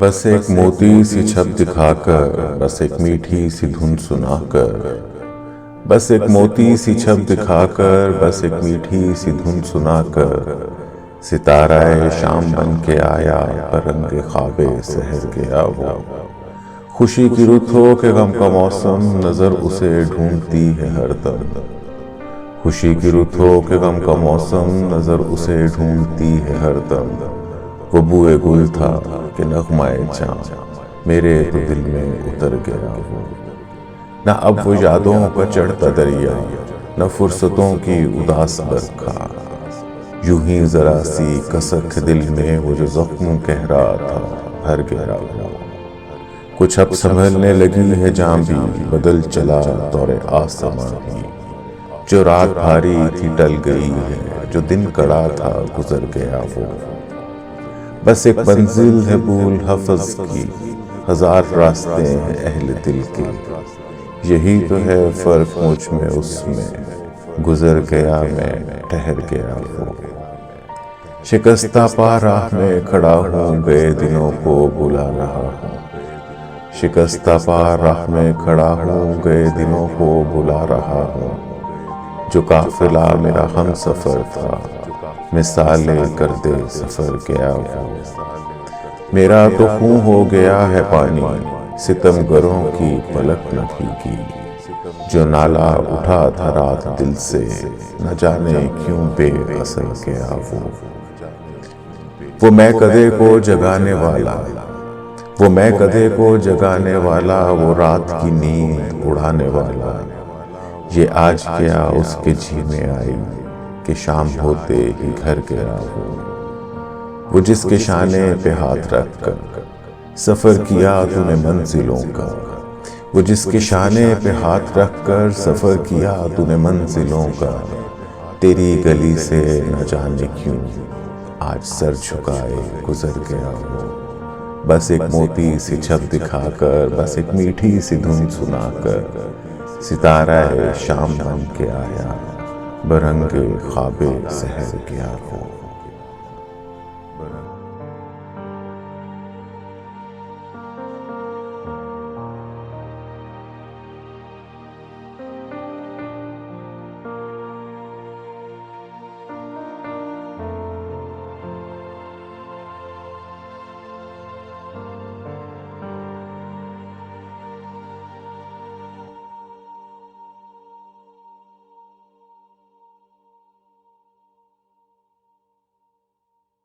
بس ایک موتی سی چھپ دکھا کر، بس ایک میٹھی سی دھن سنا کر، بس ایک موتی سی چھپ دکھا کر، بس ایک میٹھی سی دھن سنا کر، ستارہ شام بن کے آیا، برنگ خواب سحر گیا وہ۔ خوشی کی رت ہو کہ غم کا موسم، نظر اسے ڈھونڈتی ہے ہر دم۔ خوشی کی رت ہو کہ غم کا موسم، نظر اسے ڈھونڈتی ہے ہر دم۔ وہ بوئے گل تھا کہ نغمہ جاں، میرے تو دل میں اتر گیا وہ۔ نہ اب وہ یادوں کا چڑھتا دریا، نہ فرصتوں کی اداس برکھا، یوں ہی ذرا سی کسک دل میں وہ جو زخم کہہ رہا تھا بھر گیا وہ۔ کچھ اب سنبھلنے لگی ہے جاں بھی، بدل چلا دور آسماں بھی۔ جو رات بھاری تھی ٹل گئی ہے، جو دن کڑا تھا گزر گیا وہ۔ بس ایک منزل ہے بھول حفظ کی، ہزار راستے ہیں اہل دل کے، یہی تو ہے فرق مجھ میں اس میں، گزر گیا میں ٹھہر گیا وہ۔ شکستہ پا راہ میں کھڑا ہوں، گئے دنوں کو بلا رہا ہوں۔ شکستہ پا راہ میں کھڑا ہوں، گئے دنوں کو بلا رہا ہوں۔ جو قافلہ میرا ہم سفر تھا، مثال کر دے سفر گیا وہ۔ میرا تو خون ہو گیا ہے پانی، ستم گروں کی پلک نہ بھیگی۔ جو نالا اٹھا تھا رات دل سے، نہ جانے کیوں بے اثر گیا وہ میں کدے کو جگانے والا، وہ میں کدے کو جگانے والا، وہ رات کی نیند اڑانے والا۔ یہ آج کیا اس کے جی میں آئی کہ شام ہوتے ہی گھر گیا وہ جس کے شانے پہ ہاتھ رکھ کر سفر کیا تو نے منزلوں کا، وہ جس کے شانے پہ ہاتھ رکھ کر سفر کیا تو نے منزلوں کا۔ تیری گلی سے نہ جانے کیوں آج سر جھکائے گزر گیا وہ۔ بس ایک موتی سی چھپ دکھا کر، بس ایک میٹھی سی دھن سنا کر، ستارہ شام بن کے آیا، برنگ خواب سحر گیا وہ۔